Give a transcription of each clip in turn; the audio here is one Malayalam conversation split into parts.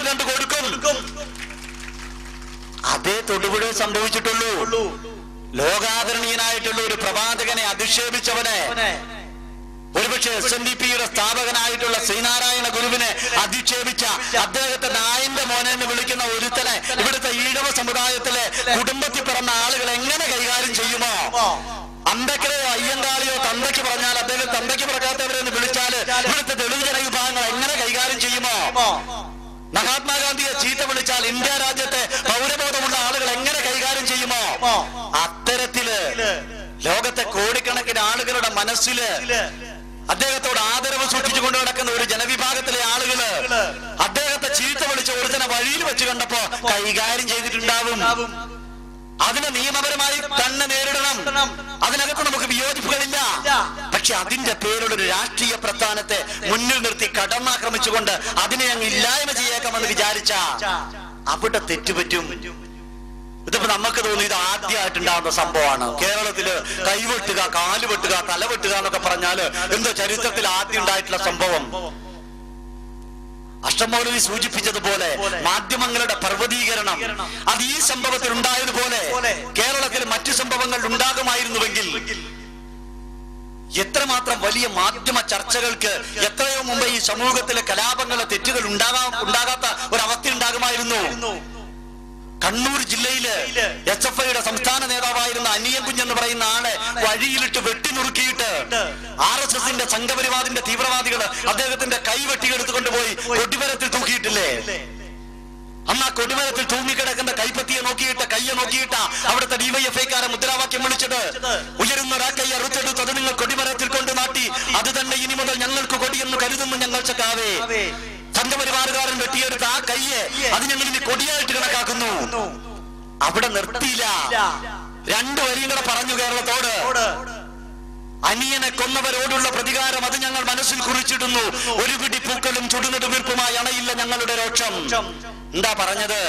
കണ്ട് കൊടുക്കും. അതേ തൊടുപുഴ സംഭവിച്ചിട്ടുള്ളൂ. ലോകാദരണീയനായിട്ടുള്ള ഒരു പ്രവാചകനെ അധിക്ഷേപിച്ചവനെ, ഒരുപക്ഷെ SNDPയുടെ സ്ഥാപകനായിട്ടുള്ള ശ്രീനാരായണ ഗുരുവിനെ അധിക്ഷേപിച്ച അദ്ദേഹത്തെ നായന്റെ മോനെ എന്ന് വിളിക്കുന്ന ഒരുത്തനെ ഇവിടുത്തെ ഈഴവ സമുദായത്തിലെ കുടുംബത്തിൽ പിറന്ന ആളുകൾ എങ്ങനെ കൈകാര്യം ചെയ്യുമോ? അമ്പക്കരയോ അയ്യങ്കാളിയോ തന്തയ്ക്ക് പറഞ്ഞാൽ അദ്ദേഹം തന്തയ്ക്ക് പിറക്കാത്തവരെന്ന് വിളിച്ചാല് ഇവിടുത്തെ ദളിത് ജനവിഭാഗങ്ങൾ എങ്ങനെ കൈകാര്യം ചെയ്യുമോ? മഹാത്മാഗാന്ധിയെ ചീത്ത വിളിച്ചാൽ ഇന്ത്യ രാജ്യത്തെ പൗരബോധമുള്ള ആളുകൾ എങ്ങനെ കൈകാര്യം ചെയ്യുമോ? അത്തരത്തില് ലോകത്തെ കോടിക്കണക്കിന് ആളുകളുടെ മനസ്സില് അദ്ദേഹത്തോട് ആദരവ് സൂക്ഷിച്ചുകൊണ്ട് നടക്കുന്ന ഒരു ജനവിഭാഗത്തിലെ ആളുകള് അദ്ദേഹത്തെ ചീത്ത വിളിച്ച ഒരുത്തനെ വഴിയിൽ വെച്ച് കണ്ടപ്പോ കൈകാര്യം ചെയ്തിട്ടുണ്ടാവും. അതിനെ നിയമപരമായി തന്നെ നേരിടണം. അതിനകത്ത് നമുക്ക് വിയോജിപ്പുകളില്ല. പക്ഷെ അതിന്റെ പേരുള്ളൊരു രാഷ്ട്രീയ പ്രസ്ഥാനത്തെ മുന്നിൽ നിർത്തി കടന്നാക്രമിച്ചുകൊണ്ട് അതിനെ അങ്ങ് ഇല്ലായ്മ ചെയ്യേക്കാമെന്ന് വിചാരിച്ച അവിടെ തെറ്റുപറ്റും. ഇതിപ്പോ നമുക്ക് തോന്നി ഇത് ആദ്യമായിട്ടുണ്ടാകുന്ന സംഭവമാണ്. കേരളത്തില് കൈവെട്ടുക, കാലുവെട്ടുക, തലവെട്ടുക എന്നൊക്കെ പറഞ്ഞാല് എന്തോ ചരിത്രത്തിൽ ആദ്യം ഉണ്ടായിട്ടുള്ള സംഭവം. അഷ്ടമൗലവി സൂചിപ്പിച്ചതുപോലെ മാധ്യമങ്ങളുടെ പർവ്വതീകരണം അത് ഈ സംഭവത്തിൽ ഉണ്ടായതുപോലെ കേരളത്തിൽ മറ്റു സംഭവങ്ങൾ ഉണ്ടാകുമായിരുന്നുവെങ്കിൽ എത്രമാത്രം വലിയ മാധ്യമ ചർച്ചകൾക്ക് എത്രയോ മുമ്പ് ഈ സമൂഹത്തിലെ കലാപങ്ങളെ തെറ്റുകൾ ഉണ്ടാകാത്ത ഒരവസ്ഥ ഉണ്ടാകുമായിരുന്നു. കണ്ണൂർ ജില്ലയില് SFIയുടെ സംസ്ഥാന നേതാവായിരുന്ന അനിയൻ കുഞ്ഞെന്ന് പറയുന്ന ആളെ വഴിയിലിട്ട് വെട്ടിനുറുക്കിയിട്ട് RSSന്റെ സംഘപരിവാദിന്റെ തീവ്രവാദികള് അദ്ദേഹത്തിന്റെ കൈ വെട്ടിയെടുത്തുകൊണ്ട് പോയി കൊടിമരത്തിൽ തൂക്കിയിട്ടില്ലേ? അന്ന് ആ കൊടിമരത്തിൽ തൂങ്ങിക്കിടക്കുന്ന കൈപ്പത്തിയെ നോക്കിയിട്ട് കയ്യെ നോക്കിയിട്ടാ അവിടുത്തെ DYFIക്കാരെ മുദ്രാവാക്യം വിളിച്ചത്. ഉയരുന്ന കൈ അറുത്തെടുത്ത് അത് നിങ്ങൾ കൊടിമരത്തിൽ കൊണ്ട് നാട്ടി, അത് തന്നെ ഇനി മുതൽ ഞങ്ങൾക്ക് കൊടിയെന്ന് കരുതുന്നു ഞങ്ങൾ ചക്കാവേ. സംഘപരിവാറുകാരൻ വെട്ടിയെടുത്ത ആ കയ്യെ അത് ഞങ്ങൾ ഇനി കൊടിയായിട്ട് കണക്കാക്കുന്നു. അവിടെ നിർത്തിയില്ല. രണ്ടു വരിയും കൂടെ പറഞ്ഞു കേരളത്തോട്. അനിയനെ കൊന്നവരോടുള്ള പ്രതികാരം അത് ഞങ്ങൾ മനസ്സിൽ കുറിച്ചിടുന്നു. ഒരു പിടി പൂക്കളും ചുടുനെടുവീർപ്പുമായി അണയില്ല ഞങ്ങളുടെ രോക്ഷം. എന്താ പറഞ്ഞത്?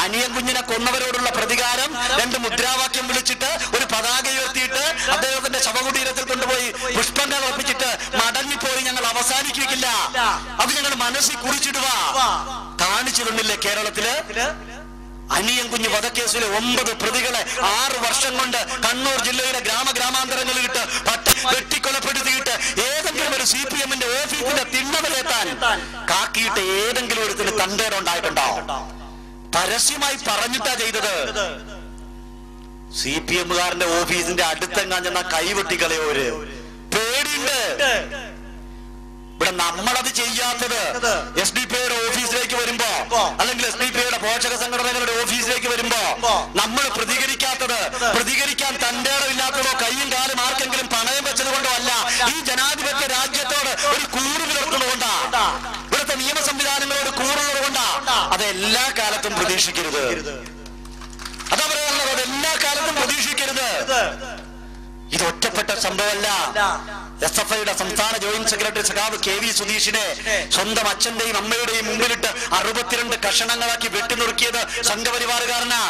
അനിയൻ കുഞ്ഞിനെ കൊന്നവരോടുള്ള പ്രതികാരം രണ്ട് മുദ്രാവാക്യം വിളിച്ചിട്ട് ഒരു പതാക ഉയർത്തിയിട്ട് അദ്ദേഹത്തിന്റെ ശവകുടീരത്തിൽ കൊണ്ടുപോയി പുഷ്പങ്ങൾ അർപ്പിച്ചിട്ട് മടങ്ങിപ്പോയി ഞങ്ങൾ അവസാനിക്കില്ല, അത് ഞങ്ങൾ മനസ്സിൽ കുറിച്ചിടുക. കാണിച്ചു തന്നില്ലേ കേരളത്തില്? അനിയൻ കുഞ്ഞ് വധക്കേസിലെ 9 പ്രതികളെ 6 വർഷം കൊണ്ട് കണ്ണൂർ ജില്ലയിലെ ഗ്രാമാന്തരങ്ങളിൽ ഇട്ട് വെട്ടിക്കൊലപ്പെടുത്തിയിട്ട് ഏതെങ്കിലും ഒരു CPMന്റെ ഓഫീസിന്റെ തിണ്ണവലേത്താൻ കാക്കിയിട്ട് ഏതെങ്കിലും ഒരുത്തിന് തണ്ടേരം ഉണ്ടായിട്ടുണ്ടോ? പരസ്യമായി പറഞ്ഞിട്ടാ ചെയ്തത്. CPMകാരന്റെ ഓഫീസിന്റെ അടുത്തെങ്ങാൻ ചെന്ന കൈവെട്ടിക്കളയോര് പേടിയുണ്ട്. ഇവിടെ നമ്മളത് ചെയ്യാത്തത് SDPIയുടെ ഓഫീസിലേക്ക് വരുമ്പോ അല്ലെങ്കിൽ SDPIയുടെ പോഷക സംഘടനകളുടെ ഓഫീസിലേക്ക് വരുമ്പോ നമ്മൾ പ്രതികരിക്കാൻ തന്റേടമില്ലാത്തതോ കയ്യും കാലും ആർക്കെങ്കിലും പണയം വെച്ചത് കൊണ്ടോ അല്ല. ഈ ജനാധിപത്യ രാജ്യത്തോട് ഒരു കൂറ് പുലർത്തുന്നതുകൊണ്ടാ, ഇവിടുത്തെ നിയമ സംവിധാനങ്ങളോട് കൂറുള്ളത് കൊണ്ടാ. അത് എല്ലാ കാലത്തും പ്രതീക്ഷിക്കരുത്. അതാ പറയാനുള്ളത്, അത് എല്ലാ കാലത്തും പ്രതീക്ഷിക്കരുത്. ഇത് ഒറ്റപ്പെട്ട സംഭവമല്ല. SFIയുടെ സംസ്ഥാന ജോയിന്റ് സെക്രട്ടറി സഖാവ് KV സുധീഷിനെ സ്വന്തം അച്ഛന്റെയും അമ്മയുടെയും മുമ്പിലിട്ട് 62 കഷണങ്ങളാക്കി വെട്ടിനുറുക്കിയത് സംഘപരിവാറുകാരനാ.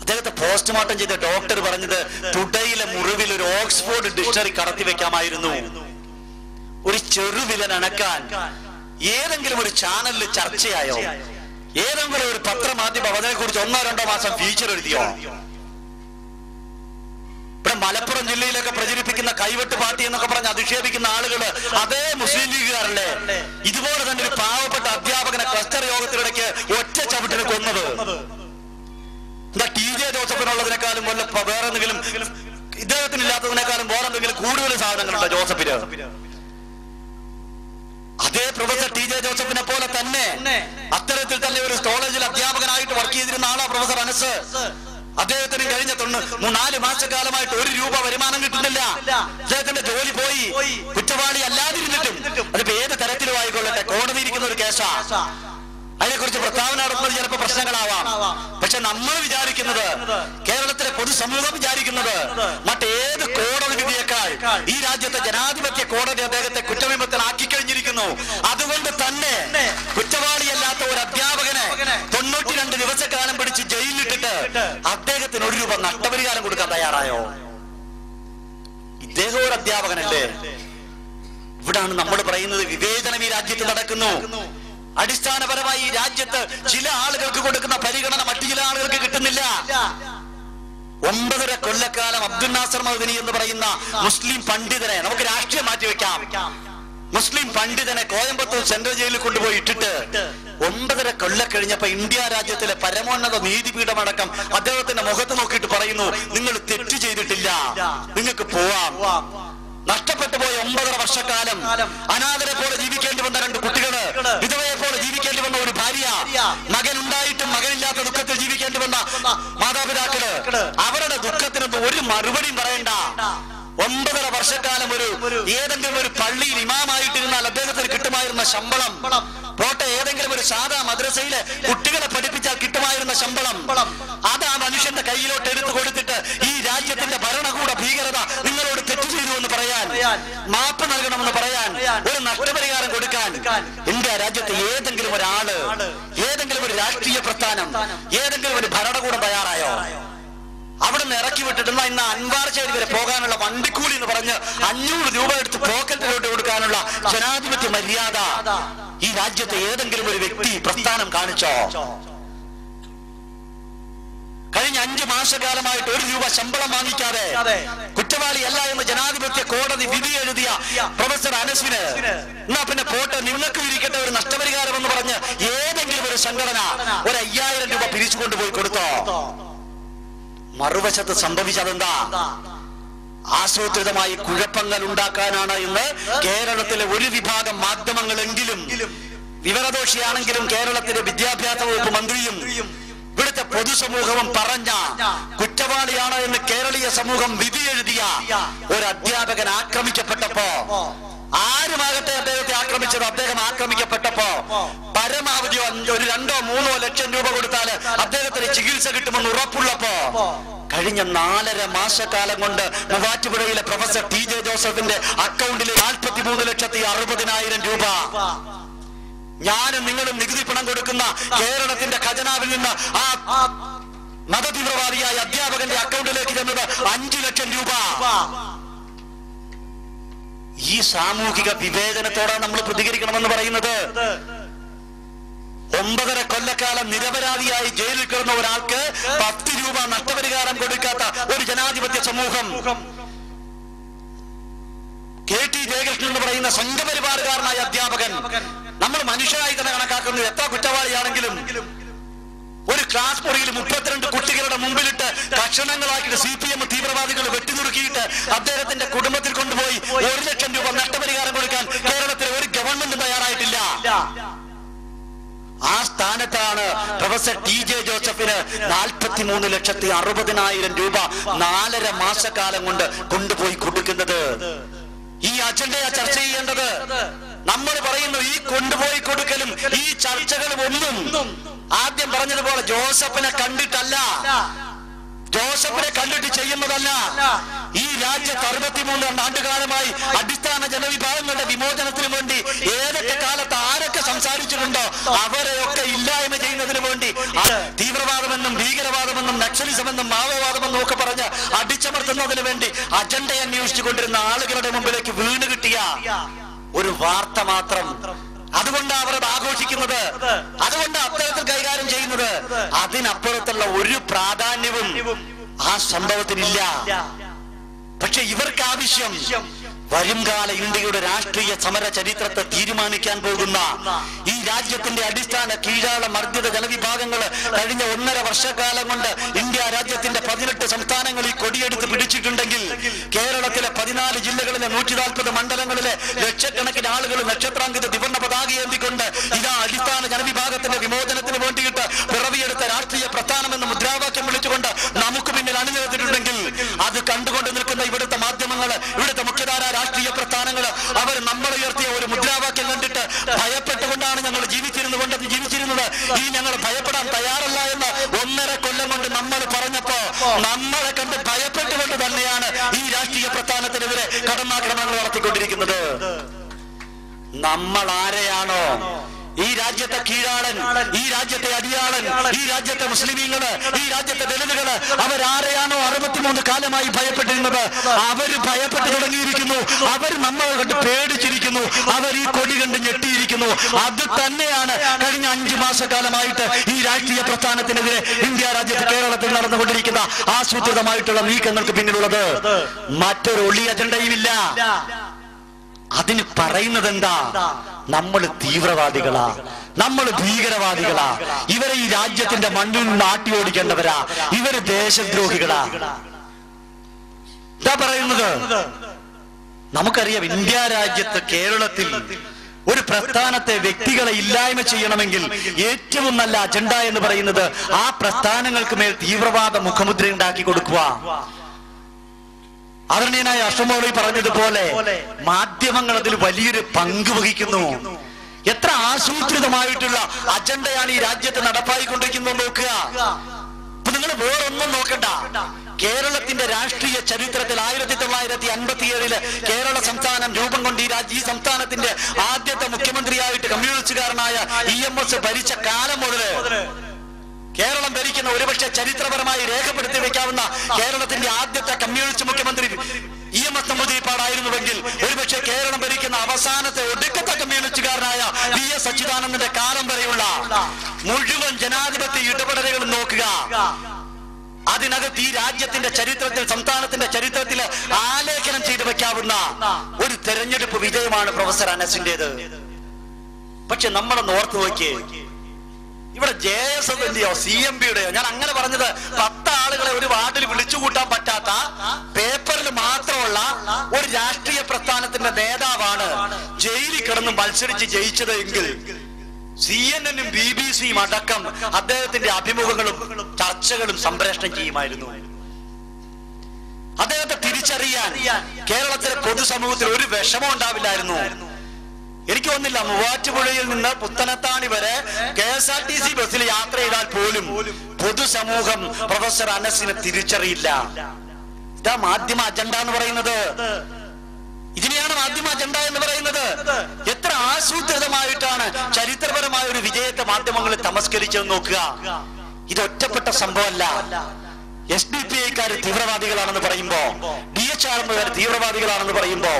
അദ്ദേഹത്തെ പോസ്റ്റ്മോർട്ടം ചെയ്ത ഡോക്ടർ പറഞ്ഞത് തുടയിലെ മുറിവിൽ ഒരു ഓക്സ്ഫോർഡ് ഡിക്ഷണറി കടത്തി വെക്കാമായിരുന്നു. ഒരു ചെറുവിലൻ അണക്കാൻ ഏതെങ്കിലും ഒരു ചാനലിൽ ചർച്ചയായോ? ഏതെങ്കിലും ഒരു പത്രമാധ്യമം അതിനെ കുറിച്ച് 1-2 മാസം ഫീച്ചർ എഴുതിയോ? ഇവിടെ മലപ്പുറം ജില്ലയിലൊക്കെ പ്രചരിപ്പിക്കുന്ന കൈവെട്ട് പാർട്ടി എന്നൊക്കെ പറഞ്ഞ് അധിക്ഷേപിക്കുന്ന ആളുകള് അതേ മുസ്ലിം ലീഗുകാരല്ലേ ഇതുപോലെ തന്നെ ഒരു പാവപ്പെട്ട അധ്യാപകനെ ക്ലസ്റ്റർ യോഗത്തിനിടയ്ക്ക് ഒറ്റ ചവിട്ടിന് കൊന്നത്? എന്താ TJ ജോസഫിനുള്ളതിനേക്കാളും വേറെ എന്തെങ്കിലും ഇദ്ദേഹത്തിന് ഇല്ലാത്തതിനേക്കാളും വേറെ എന്തെങ്കിലും കൂടുതൽ സാധനങ്ങളുണ്ടോ ജോസഫിന്? അതേ പ്രൊഫസർ TJ ജോസഫിനെ പോലെ തന്നെ അത്തരത്തിൽ തന്നെ ഒരു കോളേജിൽ അധ്യാപകനായിട്ട് വർക്ക് ചെയ്തിരുന്ന ആളാ പ്രൊഫസർ അനസ്. അദ്ദേഹത്തിന് കഴിഞ്ഞ 4 മാസക്കാലമായിട്ട് 1 രൂപ വരുമാനം കിട്ടുന്നില്ല. അദ്ദേഹത്തിന്റെ ജോലി പോയി. കുറ്റവാളി അല്ലാതിരുന്നിട്ടും അതിപ്പോ ഏത് തരത്തിലും ആയിക്കൊള്ളട്ടെ, കോടതി ഇരിക്കുന്ന ഒരു കേസാ. അതിനെക്കുറിച്ച് പ്രസ്താവന നടത്തുന്നത് ചിലപ്പോൾ പ്രശ്നങ്ങളാവാം. പക്ഷെ നമ്മൾ വിചാരിക്കുന്നത്, കേരളത്തിലെ പൊതുസമൂഹം വിചാരിക്കുന്നത് മറ്റേത് കോടതി വിധിയേക്കാൾ ഈ രാജ്യത്തെ ജനാധിപത്യ കോടതി അദ്ദേഹത്തെ കുറ്റവിമുക്തനാക്കി കഴിഞ്ഞിരിക്കുന്നു. അതുകൊണ്ട് തന്നെ കുറ്റവാളിയല്ലാത്ത ഒരു അധ്യാപകനെ 92 ദിവസക്കാലം പിടിച്ച് ജയിലിലിട്ടിട്ട് അദ്ദേഹത്തിന് 1 രൂപ നഷ്ടപരിഹാരം കൊടുക്കാൻ തയ്യാറായോ? ഇദ്ദേഹം ഒരു അധ്യാപകനല്ലേ? ഇവിടാണ് നമ്മൾ പറയുന്നത് വിവേചനം ഈ രാജ്യത്ത് നടക്കുന്നു. അടിസ്ഥാനപരമായി ഈ രാജ്യത്ത് ചില ആളുകൾക്ക് കൊടുക്കുന്ന പരിഗണന മറ്റു ചില ആളുകൾക്ക് കിട്ടുന്നില്ല. 9.5 കൊല്ലക്കാലം അബ്ദുൽ നാസർ മഅ്ദനി എന്ന് പറയുന്ന മുസ്ലിം പണ്ഡിതനെ, നമുക്ക് രാഷ്ട്രീയം മാറ്റിവെക്കാം, മുസ്ലിം പണ്ഡിതനെ കോയമ്പത്തൂർ സെൻട്രൽ ജയിലിൽ കൊണ്ടുപോയി ഇട്ടിട്ട് 9.5 കൊല്ലം കഴിഞ്ഞപ്പോ ഇന്ത്യ രാജ്യത്തിലെ പരമോന്നത നീതിപീഠമടക്കം അദ്ദേഹത്തിന്റെ മുഖത്ത് നോക്കിയിട്ട് പറയുന്നു, നിങ്ങൾ തെറ്റ് ചെയ്തിട്ടില്ല, നിങ്ങൾക്ക് പോവാം. നഷ്ടപ്പെട്ടു പോയ 9.5 വർഷക്കാലം അനാഥരെ പോലെ ജീവിക്കേണ്ടി വന്ന 2 കുട്ടികള്, വിധവയെ പോലെ ജീവിക്കേണ്ടി വന്ന ഒരു ഭാര്യ, മകൻ ഉണ്ടായിട്ടും മകനില്ലാത്ത ദുഃഖത്തിൽ ജീവിക്കേണ്ടി വന്ന മാതാപിതാക്കള്, അവരുടെ ദുഃഖത്തിനൊന്നും ഒരു മറുപടിയും പറയണ്ട. 9.5 വർഷക്കാലം ഏതെങ്കിലും ഒരു പള്ളിയിൽ ഇമാമായിട്ടിരുന്നാൽ അദ്ദേഹത്തിന് കിട്ടുമായിരുന്ന ശമ്പളം, പോട്ടെ ഏതെങ്കിലും ഒരു സാധാ മദ്രസയിലെ കുട്ടികളെ പഠിപ്പിച്ചാൽ കിട്ടുമായിരുന്ന ശമ്പളം, അത് ആ മനുഷ്യന്റെ കയ്യിലോട്ട് എടുത്തു കൊടുത്തിട്ട് ഈ രാജ്യത്തിന്റെ ഭരണകൂട ഭീകരത നിങ്ങളോട് തെറ്റു ചെയ്തു എന്ന് പറയാൻ, മാപ്പ് നൽകണമെന്ന് പറയാൻ, ഒരു നഷ്ടപരിഹാരം കൊടുക്കാൻ ഇന്ത്യ രാജ്യത്തെ ഏതെങ്കിലും ഒരാള്, ഏതെങ്കിലും ഒരു രാഷ്ട്രീയ പ്രസ്ഥാനം, ഏതെങ്കിലും ഒരു ഭരണകൂടം തയ്യാറായോ? അവിടെ നിന്ന് ഇറക്കി വിട്ടിട്ടുള്ള ഇന്ന് അൻവാർചേരി വരെ പോകാനുള്ള വണ്ടിക്കൂലി എന്ന് പറഞ്ഞ് 500 രൂപ എടുത്ത് പോക്കറ്റിലോട്ട് കൊടുക്കാനുള്ള ജനാധിപത്യ മര്യാദ ഈ രാജ്യത്തെ ഏതെങ്കിലും ഒരു വ്യക്തി പ്രസ്ഥാനം കാണിച്ചോ? കഴിഞ്ഞ 5 മാസക്കാലമായിട്ട് 1 രൂപ ശമ്പളം വാങ്ങിക്കാതെ കുറ്റവാളിയല്ല എന്ന് ജനാധിപത്യ കോടതി വിധി എഴുതിയ പ്രൊഫസർ അനസിന് എന്നാ പിന്നെ പോട്ടെ നിങ്ങൾക്ക് ഇരിക്കട്ടെ ഒരു നഷ്ടപരിഹാരം എന്ന് പറഞ്ഞ് ഏതെങ്കിലും ഒരു സംഘടന 5000 രൂപ പിരിച്ചു കൊണ്ടുപോയി കൊടുത്തോ? മറുവശത്ത് സംഭവിച്ചതെന്താ? ആസൂത്രിതമായി കുഴപ്പങ്ങൾ ഉണ്ടാക്കാനാണ് എന്ന് കേരളത്തിലെ ഒരു വിഭാഗം മാധ്യമങ്ങളെങ്കിലും, വിവരദോഷിയാണെങ്കിലും കേരളത്തിലെ വിദ്യാഭ്യാസ വകുപ്പ് മന്ത്രിയും ഇവിടുത്തെ പൊതുസമൂഹവും പറഞ്ഞ കുറ്റവാളിയാണ് എന്ന് കേരളീയ സമൂഹം വിധി എഴുതിയ ഒരു അധ്യാപകൻ ആക്രമിക്കപ്പെട്ടപ്പോ, ആരുമാകട്ടെ അദ്ദേഹത്തെ ആക്രമിച്ചത്, അദ്ദേഹം ആക്രമിക്കപ്പെട്ടപ്പോ പരമാവധി 2-3 ലക്ഷം രൂപ കൊടുത്താൽ അദ്ദേഹത്തിന് ചികിത്സ കിട്ടുമെന്ന് ഉറപ്പുള്ളപ്പോ കഴിഞ്ഞ 4.5 മാസക്കാലം കൊണ്ട് മൂവാറ്റുപുഴയിലെ പ്രൊഫസർ TJ ജോസഫിന്റെ അക്കൗണ്ടിൽ 43,60,000 രൂപ ഞാനും നിങ്ങളും നികുതി പണം കൊടുക്കുന്ന കേരളത്തിന്റെ ഖജനാവിൽ നിന്ന് ആ മതതീവ്രവാദിയായ അധ്യാപകന്റെ അക്കൗണ്ടിലേക്ക് ചെന്നത് 5 ലക്ഷം രൂപ. ഈ സാമൂഹിക വിവേചനത്തോടാണ് നമ്മൾ പ്രതികരിക്കണമെന്ന് പറയുന്നത്. 9.5 കൊല്ലക്കാലം നിരപരാധിയായി ജയിലിൽ കിടന്ന ഒരാൾക്ക് 10 രൂപ നഷ്ടപരിഹാരം കൊടുക്കാത്ത ഒരു ജനാധിപത്യ സമൂഹം, KT ജയകൃഷ്ണൻ എന്ന് പറയുന്ന സംഘപരിവാറുകാരനായ അധ്യാപകൻ, നമ്മൾ മനുഷ്യരായി തന്നെ കണക്കാക്കുന്നത് എത്ര കുറ്റവാളിയാണെങ്കിലും ഒരു ക്ലാസ് മുറിയിൽ 32 കുട്ടികളുടെ മുമ്പിലിട്ട് കഷണങ്ങളാക്കിയിട്ട് CPM തീവ്രവാദികൾ വെട്ടിനുറുക്കിയിട്ട് അദ്ദേഹത്തിന്റെ കുടുംബത്തിൽ കൊണ്ടുപോയി 1 ലക്ഷം രൂപ നഷ്ടപരിഹാരം കൊടുക്കാൻ കേരളത്തിലെ ഒരു ഗവൺമെന്റ് തയ്യാറായിട്ടില്ല. ആ സ്ഥാനത്താണ് പ്രൊഫസർ TJ ജോസഫിന് 43,60,000 രൂപ 4.5 മാസക്കാലം കൊണ്ട് കൊണ്ടുപോയി കൊടുക്കുന്നത്. ഈ അജണ്ടയാ ചർച്ച ചെയ്യേണ്ടത്. നമ്മൾ പറയുന്നു ഈ കൊണ്ടുപോയി കൊടുക്കലും ഈ ചർച്ചകളും ഒന്നും ആദ്യം പറഞ്ഞതുപോലെ ജോസഫിനെ കണ്ടിട്ടല്ല, ജോസഫിനെ കണ്ടിട്ട് ചെയ്യുന്നതല്ല. ഈ രാജ്യത്ത് 63 ആണ്ടുകാലമായി അടിസ്ഥാന ജനവിഭാഗങ്ങളുടെ വിമോചനത്തിന് വേണ്ടി ഏതൊക്കെ കാലത്ത് ആരൊക്കെ സംസാരിച്ചിട്ടുണ്ടോ അവരെയൊക്കെ ഇല്ലായ്മ ചെയ്യുന്നതിന് വേണ്ടി തീവ്രവാദമെന്നും ഭീകരവാദമെന്നും നക്സലിസമെന്നും മാവോവാദമെന്നും ഒക്കെ പറഞ്ഞ് അടിച്ചമർത്തുന്നതിന് വേണ്ടി അജണ്ട അന്വേഷിച്ചു കൊണ്ടിരുന്ന ആളുകളുടെ മുമ്പിലേക്ക് വീണ് കിട്ടിയ ഒരു വാർത്ത മാത്രം. അതുകൊണ്ട് അവരത് ആഘോഷിക്കുന്നത്, അതുകൊണ്ട് അത്തരത്തിൽ കൈകാര്യം ചെയ്യുന്നത്. അതിനപ്പുറത്തുള്ള ഒരു പ്രാധാന്യവും ആ സംഭവത്തിനില്ല. പക്ഷെ ഇവർക്ക് ആവശ്യം വരുംകാല ഇന്ത്യയുടെ രാഷ്ട്രീയ സമര ചരിത്രത്തെ തീരുമാനിക്കാൻ പോകുന്ന ഈ രാജ്യത്തിന്റെ അടിസ്ഥാന കീഴാള മർദ്ദിത ജനവിഭാഗങ്ങൾ കഴിഞ്ഞ 1.5 വർഷക്കാലം കൊണ്ട് ഇന്ത്യ രാജ്യത്തിന്റെ 18 സംസ്ഥാനങ്ങളിൽ കൊടിയെടുത്ത് പിടിച്ചിട്ടുണ്ടെങ്കിൽ കേരളത്തിലെ 14 ജില്ലകളിലെ 140 മണ്ഡലങ്ങളിലെ ലക്ഷക്കണക്കിന് ആളുകൾ നക്ഷത്രാങ്കിത ത്രിവർണ്ണ പതാക ഏന്തിക്കൊണ്ട് ഇതാ അടിസ്ഥാന ജനവിഭാഗത്തിന്റെ വിമോചനത്തിന് വേണ്ടിയിട്ട് പിറവിയെടുത്ത രാഷ്ട്രീയ പ്രസ്ഥാനമെന്ന് മുദ്രാവാക്യം വിളിച്ചുകൊണ്ട് നമുക്ക് പിന്നിൽ അണിനിരത്തിയിട്ടുണ്ടെങ്കിൽ അത് കണ്ടുകൊണ്ട് നിൽക്കുന്ന ഇവിടുത്തെ മാധ്യമങ്ങൾ, ഇവിടുത്തെ മുഖ്യധാര രാഷ്ട്രീയ പ്രസ്ഥാനങ്ങൾ, അവർ നമ്മൾ ഉയർത്തിയ ഒരു മുദ്രാവാക്യം കണ്ടിട്ട് ഭയപ്പെട്ടുകൊണ്ടാണ് ഞങ്ങൾ ജീവിച്ചിരുന്നത്. ഈ ഞങ്ങൾ ഭയപ്പെടാൻ തയ്യാറല്ല എന്ന് 1.5 കൊല്ലം കൊണ്ട് നമ്മൾ പറഞ്ഞപ്പോ നമ്മളെ കണ്ട് ഭയപ്പെട്ടുകൊണ്ട് തന്നെയാണ് ഈ രാഷ്ട്രീയ പ്രസ്ഥാനത്തിനെതിരെ കടന്നാക്രമണങ്ങൾ നടത്തിക്കൊണ്ടിരിക്കുന്നത്. നമ്മൾ ആരെയാണോ ഈ രാജ്യത്തെ കീഴാളൻ, ഈ രാജ്യത്തെ അടിയാളൻ, ഈ രാജ്യത്തെ മുസ്ലിമീങ്ങള്, ഈ രാജ്യത്തെ ദളിതുകള് അവരാരെയാണോ 63 കാലമായി ഭയപ്പെട്ടിരുന്നത് അവര് ഭയപ്പെട്ടു തുടങ്ങിയിരിക്കുന്നു. അവർ നമ്മളെ കണ്ട് പേടിച്ചിരിക്കുന്നു. അവർ ഈ കൊടി കണ്ട് ഞെട്ടിയിരിക്കുന്നു. അത് തന്നെയാണ് കഴിഞ്ഞ 5 മാസക്കാലമായിട്ട് ഈ രാഷ്ട്രീയ പ്രസ്ഥാനത്തിനെതിരെ ഇന്ത്യ രാജ്യത്ത് കേരളത്തിൽ നടന്നുകൊണ്ടിരിക്കുന്ന ആസൂത്രിതമായിട്ടുള്ള നീക്കങ്ങൾക്ക് പിന്നിലുള്ളത്. മറ്റൊരു ഒളി അജണ്ടയുമില്ല. അതിന് പറയുന്നത് എന്താ? നമ്മൾ തീവ്രവാദികളാ, നമ്മൾ ഭീകരവാദികളാ, ഇവരെ ഈ രാജ്യത്തിന്റെ മണ്ണിൽ നിന്ന് ആട്ടി ഓടിക്കേണ്ടവരാ, ഇവര് ദേശദ്രോഹികളാ. എന്താ പറയുന്നത്? നമുക്കറിയാം, ഇന്ത്യ രാജ്യത്ത് കേരളത്തിൽ ഒരു പ്രസ്ഥാനത്തെ വ്യക്തികളെ ഇല്ലായ്മ ചെയ്യണമെങ്കിൽ ഏറ്റവും നല്ല അജണ്ട എന്ന് പറയുന്നത് ആ പ്രസ്ഥാനങ്ങൾക്ക് മേൽ തീവ്രവാദ മുഖമുദ്ര ഉണ്ടാക്കി കൊടുക്കുക. ആദരണീയനായ അഷ്റഫ് മൗലവി പറഞ്ഞതുപോലെ മാധ്യമങ്ങൾ അതിൽ വലിയൊരു പങ്ക് വഹിക്കുന്നു. എത്ര ആസൂത്രിതമായിട്ടുള്ള അജണ്ടയാണ് ഈ രാജ്യത്ത് നടപ്പായിക്കൊണ്ടിരിക്കുന്നത് നോക്കുക. ഇപ്പൊ നിങ്ങൾ വേറൊന്നും നോക്കണ്ട. കേരളത്തിന്റെ രാഷ്ട്രീയ ചരിത്രത്തിൽ 1957 കേരള സംസ്ഥാനം രൂപം കൊണ്ട് ഈ സംസ്ഥാനത്തിന്റെ ആദ്യത്തെ മുഖ്യമന്ത്രിയായിട്ട് കമ്മ്യൂണിസ്റ്റുകാരനായ EMS ഭരിച്ച കാലം മുതല് കേരളം ഭരിക്കുന്ന ഒരുപക്ഷെ ചരിത്രപരമായി രേഖപ്പെടുത്തി വെക്കാവുന്ന കേരളത്തിന്റെ ആദ്യത്തെ കമ്മ്യൂണിസ്റ്റ് മുഖ്യമന്ത്രി EMS നമ്പൂതിരിപ്പാടായിരുന്നുവെങ്കിൽ ഒരുപക്ഷെ കേരളം ഭരിക്കുന്ന അവസാനത്തെ ഒടുക്കത്തെ കമ്മ്യൂണിസ്റ്റുകാരനായ VS അച്യുതാനന്ദന്റെ കാലം വരെയുള്ള മുഴുവൻ ജനാധിപത്യ ഇടപെടലുകളും നോക്കുക. അതിനകത്ത് ഈ രാജ്യത്തിന്റെ ചരിത്രത്തിൽ, സംസ്ഥാനത്തിന്റെ ചരിത്രത്തിൽ ആലേഖനം ചെയ്തു വെക്കാവുന്ന ഒരു തെരഞ്ഞെടുപ്പ് വിജയമാണ് പ്രൊഫസർ അനസിന്റേത്. പക്ഷെ നമ്മളൊന്ന് ഓർത്തു നോക്കിയേ, ഇവിടെ JSSന്റെയോ CMBയുടെയോ, ഞാൻ അങ്ങനെ പറഞ്ഞത് 10 ആളുകളെ ഒരു വാർഡിൽ വിളിച്ചുകൂട്ടാൻ പറ്റാത്ത, പേപ്പറിൽ മാത്രമുള്ള ഒരു രാഷ്ട്രീയ പ്രസ്ഥാനത്തിന്റെ നേതാവാണ് ജയിലിൽ കിടന്ന് മത്സരിച്ച് ജയിച്ചത് എങ്കിൽ CNN-ഉം BBC-യും അടക്കം അദ്ദേഹത്തിന്റെ അഭിമുഖങ്ങളും ചർച്ചകളും സംപ്രേഷണം ചെയ്യുമായിരുന്നു. അദ്ദേഹത്തെ തിരിച്ചറിയാൻ കേരളത്തിലെ പൊതുസമൂഹത്തിൽ ഒരു വിഷമം ഉണ്ടാവില്ലായിരുന്നു. എനിക്ക് തോന്നുന്നില്ല മൂവാറ്റുപുഴയിൽ നിന്ന് പുത്തനത്താണി വരെ KSRTC ബസ്സിൽ യാത്ര ചെയ്താൽ പോലും പൊതുസമൂഹം പ്രൊഫസർ അനസിനെ തിരിച്ചറിയില്ല. ഇതാ മാധ്യമ അജണ്ട എന്ന് പറയുന്നത്. ഇതിനെയാണ് മാധ്യമ അജണ്ട എന്ന് പറയുന്നത്. എത്ര ആസൂത്രിതമായിട്ടാണ് ചരിത്രപരമായ ഒരു വിജയത്തെ മാധ്യമങ്ങൾ തമസ്കരിച്ചെന്ന് നോക്കുക. ഇത് ഒറ്റപ്പെട്ട സംഭവമല്ല. SDPIക്കാർ തീവ്രവാദികളാണെന്ന് പറയുമ്പോ, DHR തീവ്രവാദികളാണെന്ന് പറയുമ്പോ,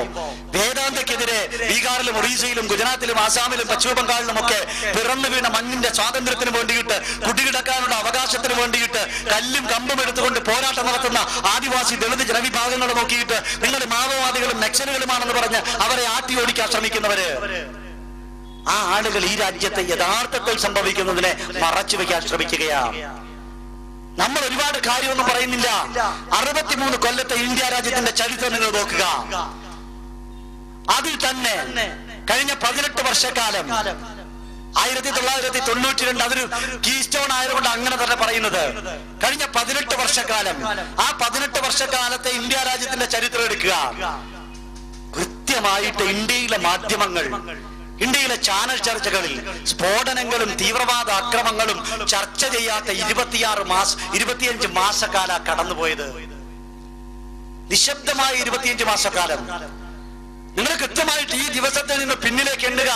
വേദാന്തക്കെതിരെ ബീഹാറിലും ഒറീസയിലും ഗുജറാത്തിലും ആസാമിലും പശ്ചിമ ബംഗാളിലും ഒക്കെ പിറന്നു വീണ മണ്ണിന്റെ സ്വാതന്ത്ര്യത്തിന് വേണ്ടിയിട്ട്, കുടികിടക്കാനുള്ള അവകാശത്തിന് വേണ്ടിയിട്ട് കല്ലും കമ്പും എടുത്തുകൊണ്ട് പോരാട്ടം നടത്തുന്ന ആദിവാസി ദളിത് ജനവിഭാഗങ്ങളെ നോക്കിയിട്ട് നിങ്ങൾ മാവോവാദികളും നക്സലുകളുമാണെന്ന് പറഞ്ഞ് അവരെ ആട്ടി ഓടിക്കാൻ ശ്രമിക്കുന്നവര്, ആ ആളുകൾ ഈ രാജ്യത്തെ യഥാർത്ഥത്തിൽ സംഭവിക്കുന്നതിനെ മറച്ചു വെക്കാൻ ശ്രമിക്കുകയാണ്. നമ്മൾ ഒരുപാട് കാര്യമൊന്നും പറയുന്നില്ല. 63 കൊല്ലത്തെ ഇന്ത്യ രാജ്യത്തിന്റെ ചരിത്രം നിങ്ങൾ നോക്കുക. അതിൽ തന്നെ കഴിഞ്ഞ 18 വർഷക്കാലം 1992, അതൊരു കീസ്റ്റോൺ ആയതുകൊണ്ട് അങ്ങനെ തന്നെ പറയുന്നത്, കഴിഞ്ഞ 18 വർഷക്കാലം, ആ 18 വർഷക്കാലത്തെ ഇന്ത്യ രാജ്യത്തിന്റെ ചരിത്രം എടുക്കുക. കൃത്യമായിട്ട് ഇന്ത്യയിലെ മാധ്യമങ്ങൾ, ഇന്ത്യയിലെ ചാനൽ ചർച്ചകളിൽ സ്ഫോടനങ്ങളും തീവ്രവാദ ആക്രമണങ്ങളും ചർച്ച ചെയ്യാത്ത 25 മാസക്കാല കടന്നുപോയത്. നിശബ്ദമായ 25 മാസക്കാലം. നിങ്ങൾ കൃത്യമായിട്ട് ഈ ദിവസത്തിൽ നിന്ന് പിന്നിലേക്ക് എണ്ണുക.